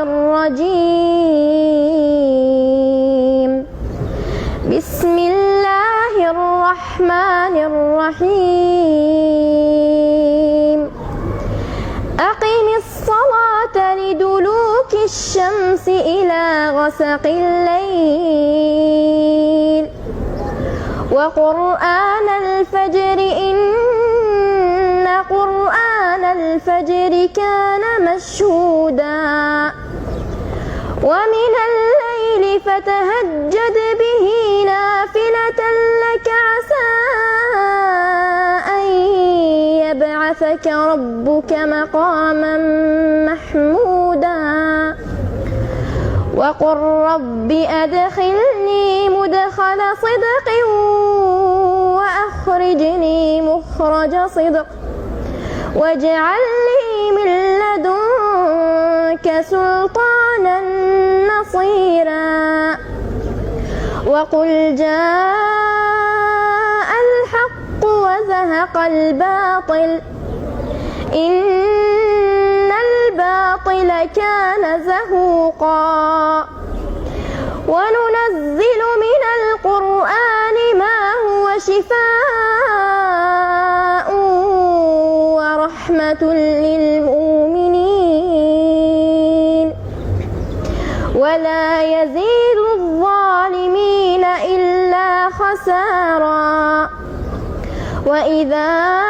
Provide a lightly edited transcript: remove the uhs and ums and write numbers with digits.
الرجيم. بسم الله الرحمن الرحيم. أقم الصلاة لدلوك الشمس إلى غسق الليل وقرآن الفجر إن قرآن الفجر كان مشهودا ومن الليل فتهجد به نافلة لك عسى أن يبعثك ربك مقاما محمودا وقل رب أدخلني مدخل صدق وأخرجني مخرج صدق واجعل لي من لدنك سلطانا نصيرا وقل جاء الحق وزهق الباطل إن الباطل كان زهوقا وننزل من القرآن ما هو شفاء ورحمة للمؤمنين ولا يزيد الظالمين إلا خسارا وإذا